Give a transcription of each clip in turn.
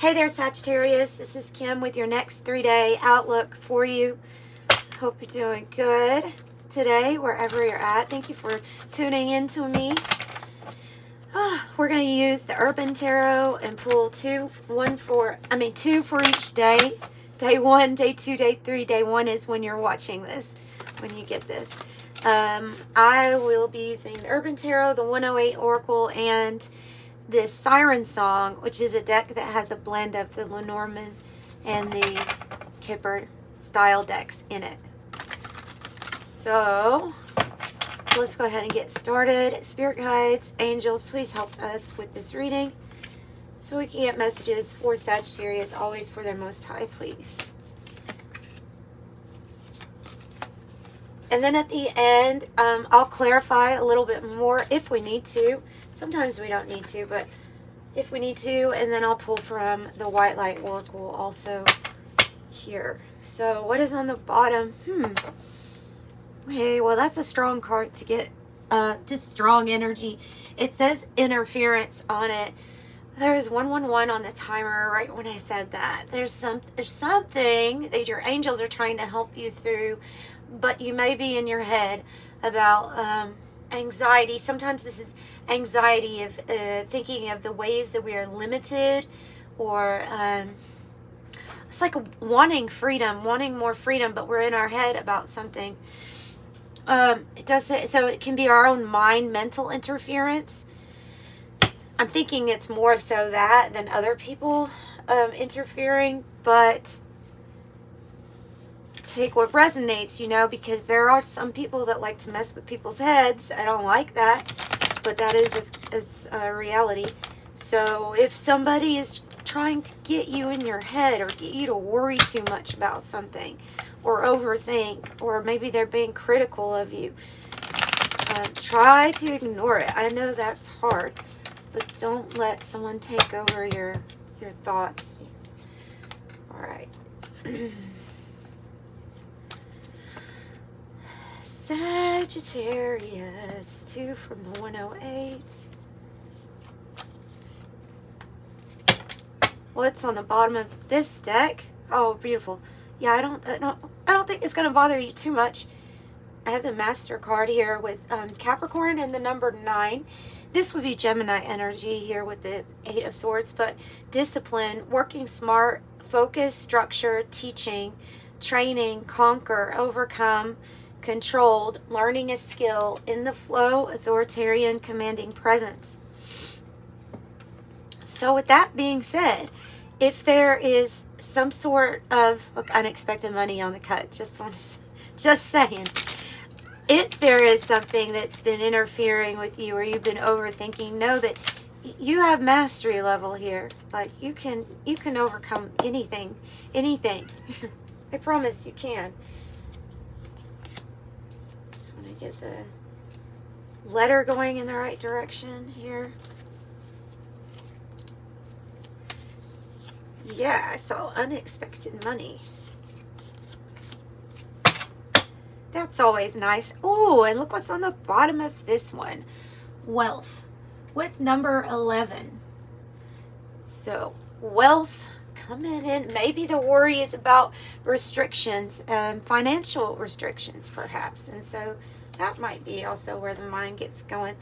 Hey there, Sagittarius. This is Kim with your next 3-day outlook for you. Hope you're doing good today, wherever you're at. Thank you for tuning in to me. We're going to use the Urban Tarot and pull two for each day. Day 1, day 2, day 3. Day 1 is when you're watching this, when you get this. I will be using the Urban Tarot, the 108 Oracle, and this Siren song, which is a deck that has a blend of the Lenormand and the Kipper style decks in it. So let's go ahead and get started. Spirit guides, angels, please help us with this reading so we can get messages for Sagittarius, always for their most high, please. And then at the end, I'll clarify a little bit more if we need to. Sometimes we don't need to, but if we need to, and then I'll pull from the White Light Oracle also here. So what is on the bottom? Okay, well, that's a strong card to get, just strong energy. It says interference on it. There's 111 on the timer right when I said that. There's something that your angels are trying to help you through, but you may be in your head about anxiety. Sometimes this is anxiety of thinking of the ways that we are limited, or it's like wanting freedom, wanting more freedom, but we're in our head about something. It does say, so it can be our own mind, mental interference. I'm thinking it's more so that than other people interfering, but take what resonates, you know, because there are some people that like to mess with people's heads. I don't like that, but that is a reality. So if somebody is trying to get you in your head or get you to worry too much about something or overthink, or maybe they're being critical of you, try to ignore it. I know that's hard, but don't let someone take over your thoughts. All right. Sagittarius, 2 from the 108. What's on the bottom of this deck? Oh, beautiful. Yeah, I don't think it's going to bother you too much. I have the Master card here with Capricorn and the number 9. This would be Gemini energy here with the 8 of Swords, but discipline, working smart, focus, structure, teaching, training, conquer, overcome, controlled, learning a skill, in the flow, authoritarian, commanding presence. So with that being said, if there is some sort of unexpected money on the cut, just saying, if there is something that's been interfering with you or you've been overthinking, know that you have mastery level here. Like you can overcome anything. I promise you can. Just want to get the letter going in the right direction here. Yeah, I saw unexpected money. That's always nice. Oh, and look what's on the bottom of this one. Wealth with number 11. So wealth coming in. Maybe the worry is about restrictions, financial restrictions perhaps. And so that might be also where the mind gets going.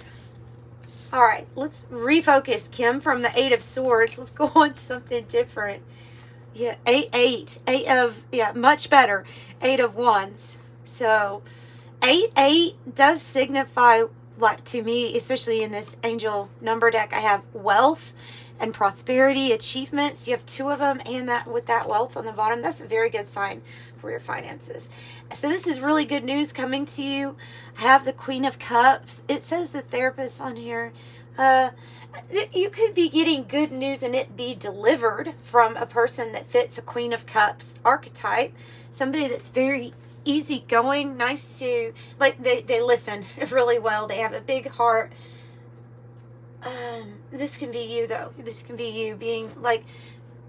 All right, let's refocus, Kim, from the 8 of Swords. Let's go on to something different. Yeah, 8 of, yeah, much better. 8 of Wands. So 8 does signify, like to me, especially in this angel number deck, I have wealth and prosperity, achievements. You have 2 of them, and that with that wealth on the bottom, that's a very good sign for your finances. So this is really good news coming to you. I have the Queen of Cups. It says the therapist on here. You could be getting good news and it be delivered from a person that fits a Queen of Cups archetype. Somebody that's very easygoing, nice to, like they listen really well. They have a big heart. This can be you though. This can be you being like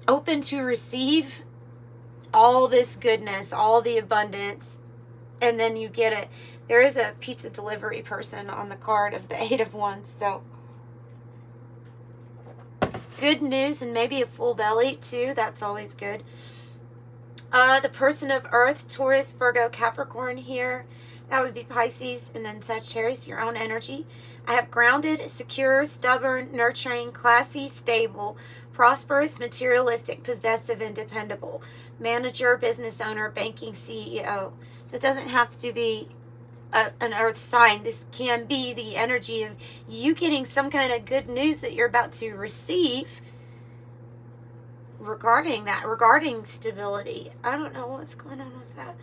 open to receive all this goodness, all the abundance, and then you get it. There is a pizza delivery person on the card of the 8 of Wands, so good news and maybe a full belly too. That's always good. The person of Earth, Taurus, Virgo, Capricorn here. That would be Pisces, and then Sagittarius, your own energy. I have grounded, secure, stubborn, nurturing, classy, stable, prosperous, materialistic, possessive, and dependable. Manager, business owner, banking CEO. That doesn't have to be an earth sign. This can be the energy of you getting some kind of good news that you're about to receive regarding that, regarding stability. I don't know what's going on with that.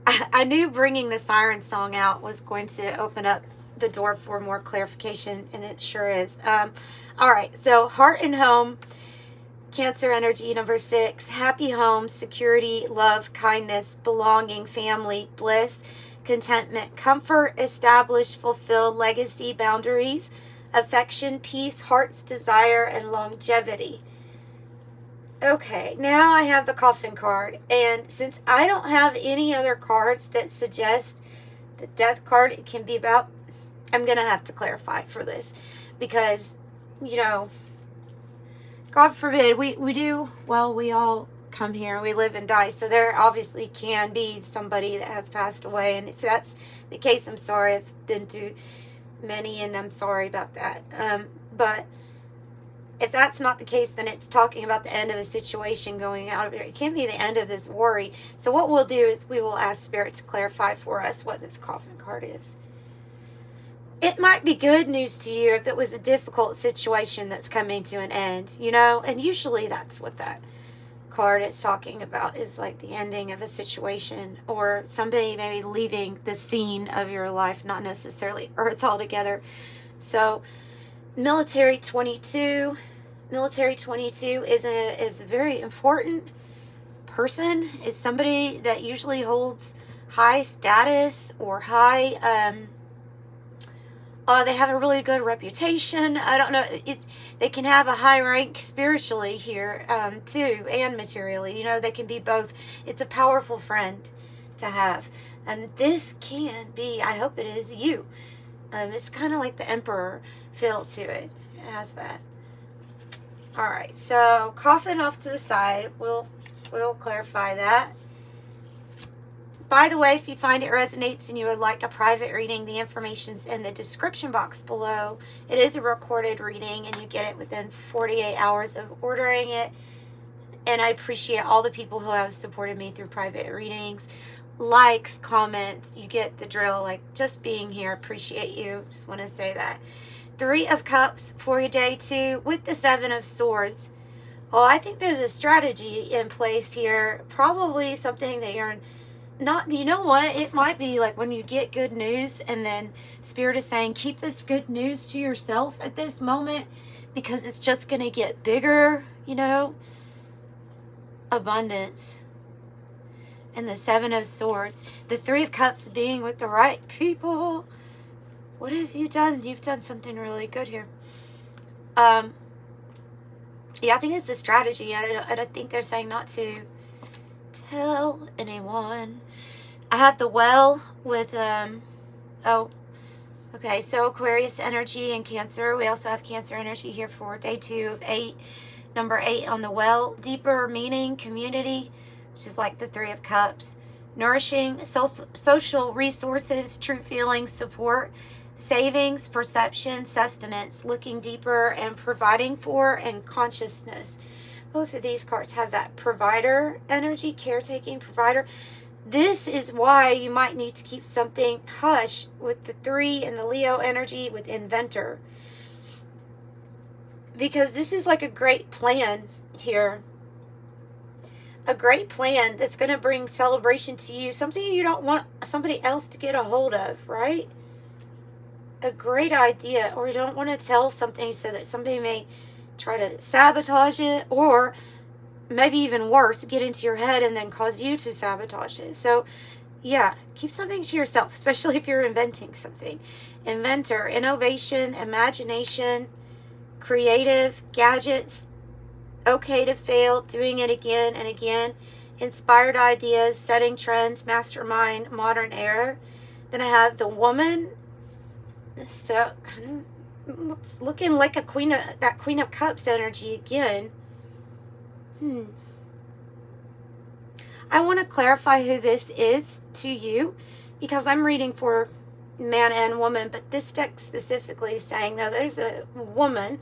I knew bringing the Siren song out was going to open up the door for more clarification, and it sure is. All right, so heart and home, Cancer energy, number 6. Happy home, security, love, kindness, belonging, family, bliss, contentment, comfort, established, fulfilled, legacy, boundaries, affection, peace, heart's desire, and longevity. Okay, now I have the Coffin card, and since I don't have any other cards that suggest the death card it can be about, I'm going to have to clarify for this, because, you know, God forbid, we do, well, we all come here, we live and die, so there obviously can be somebody that has passed away, and if that's the case, I'm sorry. I've been through many, and I'm sorry about that, but if that's not the case, then it's talking about the end of a situation going out of it. It can't be the end of this worry. So what we'll do is we will ask Spirit to clarify for us what this Coffin card is. It might be good news to you if it was a difficult situation that's coming to an end, you know, and usually that's what that card is talking about, is like the ending of a situation, or somebody maybe leaving the scene of your life, not necessarily Earth altogether. So Military 22 is a very important person. It's somebody that usually holds high status or high, they have a really good reputation. I don't know. They can have a high rank spiritually here, too, and materially. You know, they can be both. It's a powerful friend to have. And this can be, I hope it is, you. It's kind of like the Emperor feel to it. It has that. All right, so Coffin off to the side. We'll clarify that. By the way, if you find it resonates and you would like a private reading, the information's in the description box below. It is a recorded reading, and you get it within 48 hours of ordering it. And I appreciate all the people who have supported me through private readings. Likes, comments, you get the drill. Like, just being here, appreciate you. Just want to say that. 3 of Cups for your day 2 with the 7 of Swords. Oh, I think there's a strategy in place here. Probably something that you're not, you know what? It might be like when you get good news and then Spirit is saying, keep this good news to yourself at this moment, because it's just going to get bigger, you know? Abundance. And the 7 of Swords. The 3 of Cups being with the right people. What have you done? You've done something really good here. Yeah, I think it's a strategy. I don't think they're saying not to tell anyone. I have the Well with, oh, okay, so Aquarius energy and Cancer. We also have Cancer energy here for day 2 of 8. Number 8 on the Well. Deeper meaning, community, which is like the 3 of Cups. Nourishing, social resources, true feelings, support, savings, perception, sustenance, looking deeper, and providing for, and consciousness. Both of these cards have that provider energy, caretaking, provider. This is why you might need to keep something hush with the 3 and the Leo energy with inventor. Because this is like a great plan here. A great plan that's going to bring celebration to you. Something you don't want somebody else to get a hold of, right? A great idea. Or you don't want to tell something so that somebody may try to sabotage it, or maybe even worse, get into your head and then cause you to sabotage it. So, yeah, keep something to yourself, especially if you're inventing something. Inventor, innovation, imagination, creative, gadgets, okay to fail, doing it again and again, inspired ideas, setting trends, mastermind, modern era. Then I have the Woman. So looking like a that Queen of Cups energy again. I want to clarify who this is to you, because I'm reading for man and woman, but this deck specifically is saying, no, there's a woman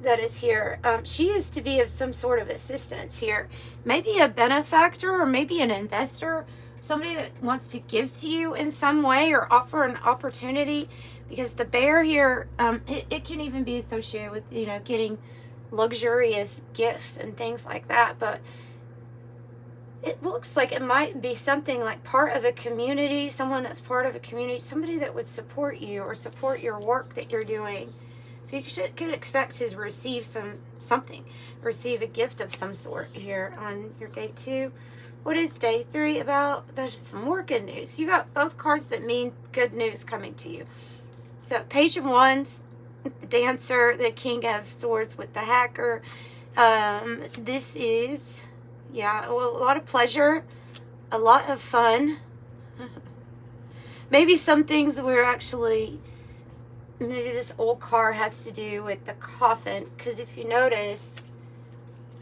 that is here. She is to be of some sort of assistance here. Maybe a benefactor, or maybe an investor, somebody that wants to give to you in some way or offer an opportunity, because the bear here, it can even be associated with, you know, getting luxurious gifts and things like that. But it looks like it might be something like part of a community, someone that's part of a community, somebody that would support you or support your work that you're doing. So you could expect to receive something, receive a gift of some sort here on your day 2. What is day 3 about? There's some more good news. You got both cards that mean good news coming to you. So Page of Wands, the Dancer, the King of Swords with the Hacker. This is, yeah, a lot of pleasure, a lot of fun. Maybe some things we're actually, maybe this old card has to do with the Coffin, because if you notice,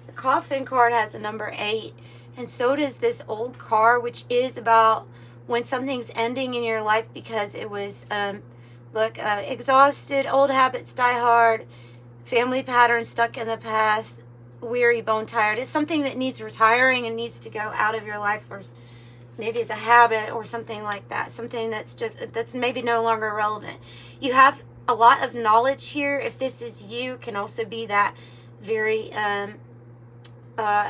the Coffin card has a number 8, and so does this old card, which is about when something's ending in your life because it was, exhausted, old habits die hard, family patterns stuck in the past, weary, bone tired. It's something that needs retiring and needs to go out of your life, or maybe it's a habit or something like that, something that's maybe no longer relevant. You have a lot of knowledge here. If this is you, can also be that very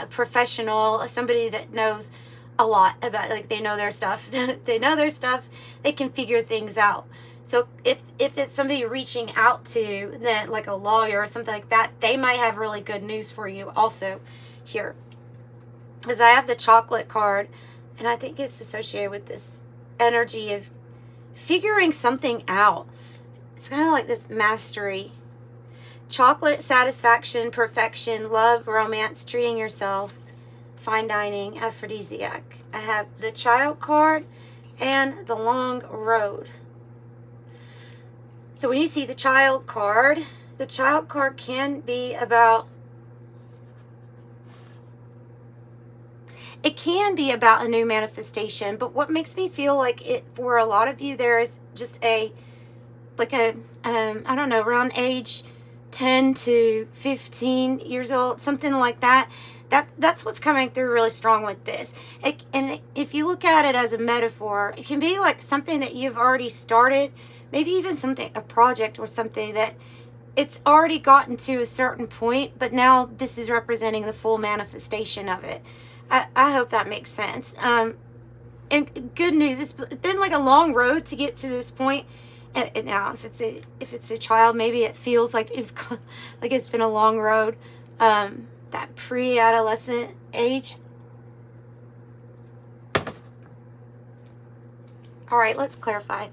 professional, somebody that knows a lot about, like, they know their stuff. They know their stuff. They can figure things out. So if it's somebody reaching out to, then like a lawyer or something like that, they might have really good news for you also here. Because I have the Chocolate card, and I think it's associated with this energy of figuring something out. It's kind of like this mastery. Chocolate, satisfaction, perfection, love, romance, treating yourself, fine dining, aphrodisiac. I have the Child card and the Long Road. So when you see the Child card can be about, it can be about a new manifestation, but what makes me feel like it, for a lot of you, there is just I don't know, around age 10 to 15 years old, something like that. That's what's coming through really strong with this. And if you look at it as a metaphor, it can be like something that you've already started, maybe even a project or something that it's already gotten to a certain point, but now this is representing the full manifestation of it. I hope that makes sense. And good news, it's been like a long road to get to this point. And now if it's a child, maybe it feels like it's been a long road. That pre-adolescent age. All right, let's clarify.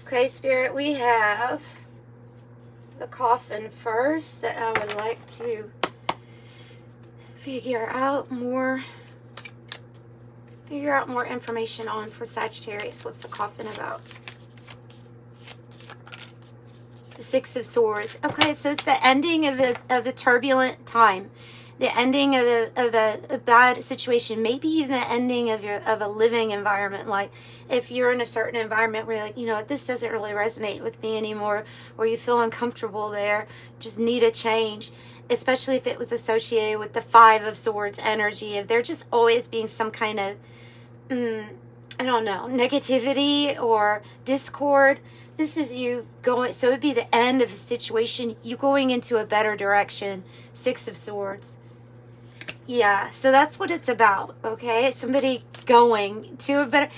Okay, Spirit, we have the Coffin first that I would like to figure out more information on for Sagittarius. What's the Coffin about? The Six of Swords. Okay, so it's the ending of a turbulent time, the ending of a bad situation, maybe even the ending of a living environment. Like if you're in a certain environment where you're like, you know, this doesn't really resonate with me anymore, or you feel uncomfortable there, just need a change. Especially if it was associated with the Five of Swords energy, of there just always being some kind of, I don't know, negativity or discord. This is you going, so it'd be the end of a situation, you going into a better direction. Six of Swords. Yeah, so that's what it's about, okay? Somebody going to a better,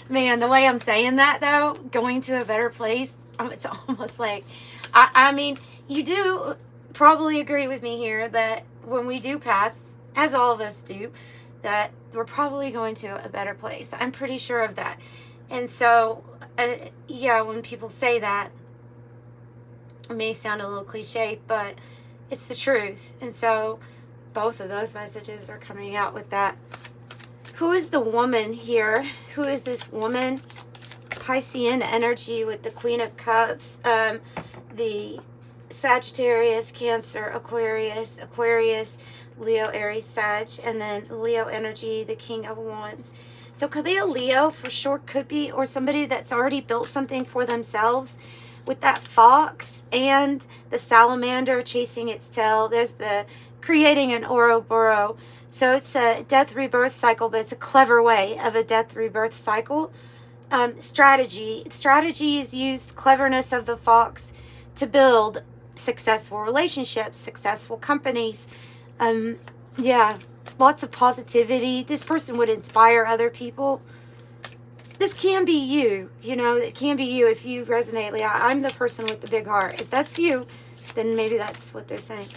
man, the way I'm saying that though, going to a better place, it's almost like, I mean, you do probably agree with me here that when we do pass, as all of us do, that we're probably going to a better place. I'm pretty sure of that. And so, yeah, when people say that, It may sound a little cliche, but it's the truth. And so both of those messages are coming out with that. Who is the woman here? Who is this woman? Piscean energy with the Queen of Cups, the Sagittarius, Cancer, Aquarius, Leo, Aries, Sag, and then Leo energy, the King of Wands. So it could be a Leo for sure, could be, or somebody that's already built something for themselves with that fox and the salamander chasing its tail. There's the creating an Ouroboros. So it's a death rebirth cycle, but it's a clever way of a death rebirth cycle. Strategy is used, cleverness of the fox, to build successful relationships, successful companies. Yeah, lots of positivity. This person would inspire other people. This can be you, you know, it can be you if you resonate. Like, I'm the person with the big heart. If that's you, then maybe that's what they're saying.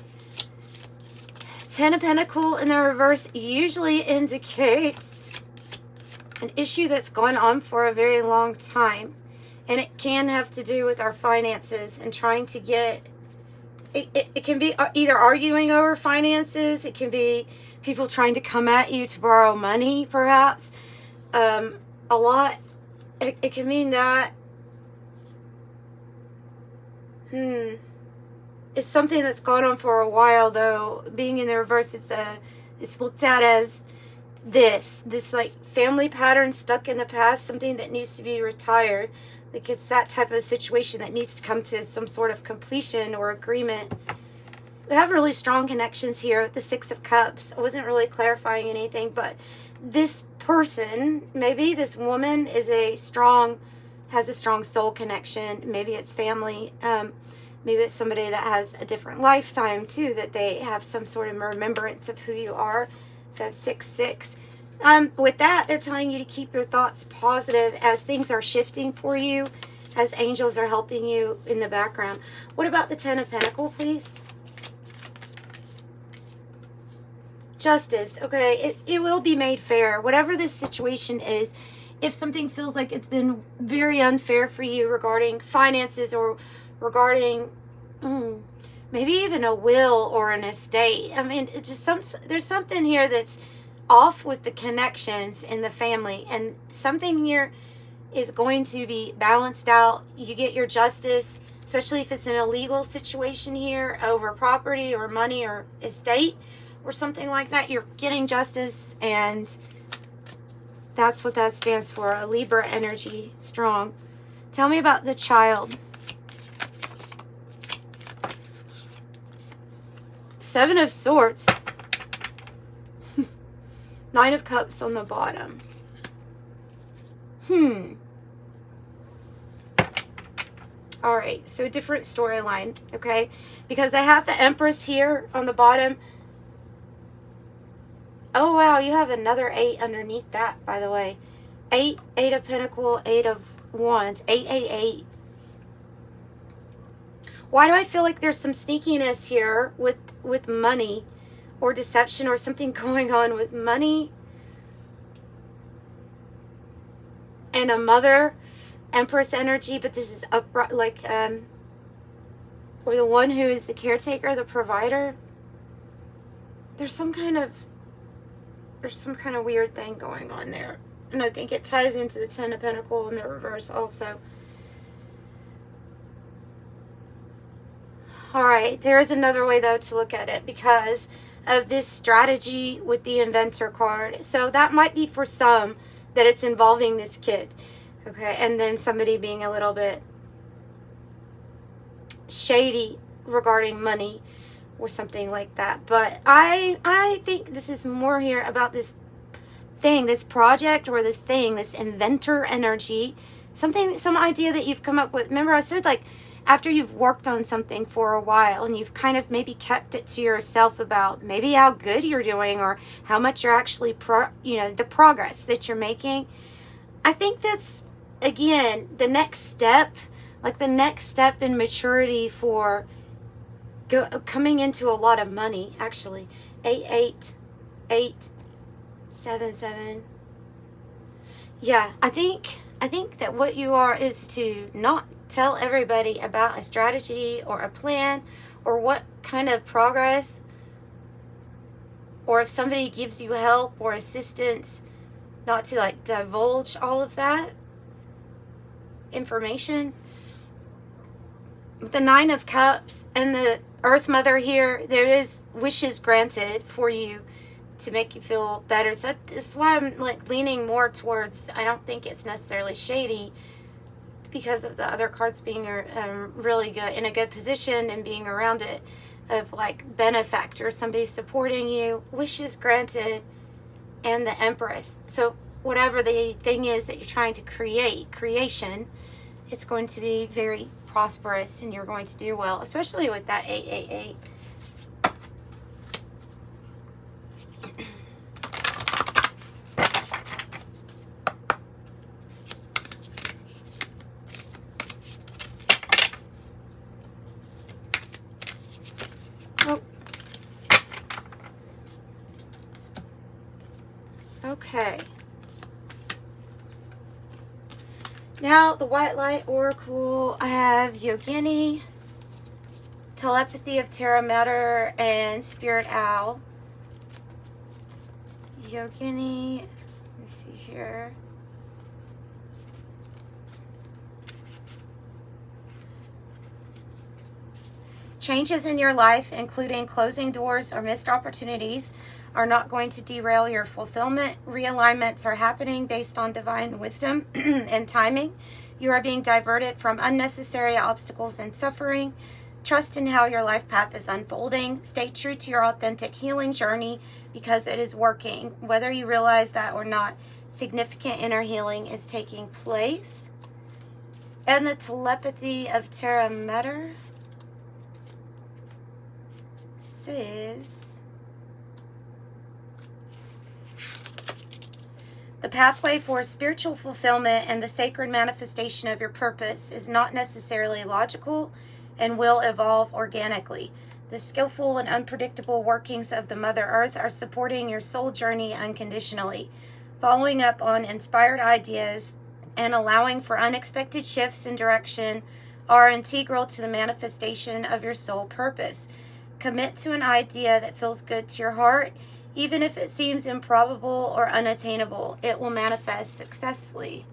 Ten of Pentacles in the reverse usually indicates an issue that's gone on for a very long time. And it can have to do with our finances and trying to get... It can be either arguing over finances. It can be people trying to come at you to borrow money, perhaps. A lot. It can mean that. It's something that's gone on for a while, though. Being in the reverse, it's looked at as this like family pattern stuck in the past, something that needs to be retired. Like it's that type of situation that needs to come to some sort of completion or agreement. We have really strong connections here with the Six of Cups. I wasn't really clarifying anything, but this person, maybe this woman, has a strong soul connection. Maybe it's family. Maybe it's somebody that has a different lifetime too, that they have some sort of remembrance of who you are. So I have 6-6. With that, they're telling you to keep your thoughts positive as things are shifting for you, as angels are helping you in the background. What about the Ten of Pentacles, please? Justice. Okay, it will be made fair. Whatever this situation is, if something feels like it's been very unfair for you regarding finances or regarding maybe even a will or an estate. I mean, it's just there's something here that's off with the connections in the family, and something here is going to be balanced out. You get your justice, especially if it's an illegal situation here over property or money or estate or something like that. You're getting justice, and that's what that stands for. A Libra energy, strong. Tell me about the child. 7 of Swords. 9 of Cups on the bottom. Alright, so different storyline, okay? Because I have the Empress here on the bottom. Oh, wow, you have another 8 underneath that, by the way. 8 of Pentacles, 8 of Wands. 8. Why do I feel like there's some sneakiness here with money or deception or something going on with money? And a mother, Empress energy, but this is upright, like, or the one who is the caretaker, the provider. There's some kind of weird thing going on there. And I think it ties into the Ten of Pentacles in the reverse also. Alright, there is another way, though, to look at it because of this strategy with the Inventor card. So that might be for some that it's involving this kid. Okay, and then somebody being a little bit shady regarding money or something like that. But I think this is more here about this thing, this project or this thing, this inventor energy, some idea that you've come up with. Remember I said, like, after you've worked on something for a while and you've kind of maybe kept it to yourself about maybe how good you're doing or how much you're actually, the progress that you're making. I think that's, again, the next step, like the next step in maturity for coming into a lot of money, actually. 8, 7. Yeah, I think I think that what you are is to not tell everybody about a strategy or a plan or what kind of progress, or if somebody gives you help or assistance, not to like divulge all of that information. With the Nine of Cups and the Earth Mother here, there is wishes granted for you to make you feel better. So that's why I'm like leaning more towards, I don't think it's necessarily shady, because of the other cards being really good, in a good position and being around it, of like benefactor, somebody supporting you, wishes granted, and the Empress. So whatever the thing is that you're trying to creation, it's going to be very prosperous and you're going to do well, especially with that 888. Okay. Now, the White Light Oracle, I have Yogini, Telepathy of Terra Mater, and Spirit Owl. Yogini, let me see here. Changes in your life, including closing doors or missed opportunities, are not going to derail your fulfillment. Realignments are happening based on divine wisdom and timing. You are being diverted from unnecessary obstacles and suffering. Trust in how your life path is unfolding. Stay true to your authentic healing journey because it is working. Whether you realize that or not, significant inner healing is taking place. And the Telepathy of Terra Mater says, the pathway for spiritual fulfillment and the sacred manifestation of your purpose is not necessarily logical and will evolve organically. The skillful and unpredictable workings of the Mother Earth are supporting your soul journey unconditionally. Following up on inspired ideas and allowing for unexpected shifts in direction are integral to the manifestation of your soul purpose. Commit to an idea that feels good to your heart. Even if it seems improbable or unattainable, it will manifest successfully.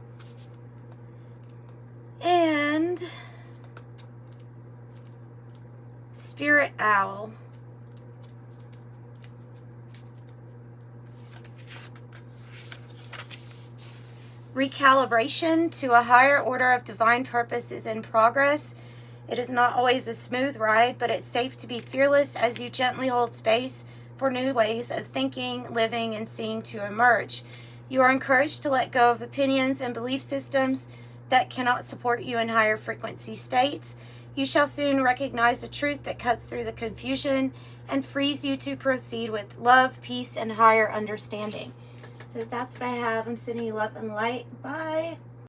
And Spirit Owl. Recalibration to a higher order of divine purpose is in progress. It is not always a smooth ride, but it's safe to be fearless as you gently hold space for new ways of thinking, living, and seeing to emerge. You are encouraged to let go of opinions and belief systems that cannot support you in higher frequency states. You shall soon recognize a truth that cuts through the confusion and frees you to proceed with love, peace, and higher understanding. So that's what I have. I'm sending you love and light. Bye.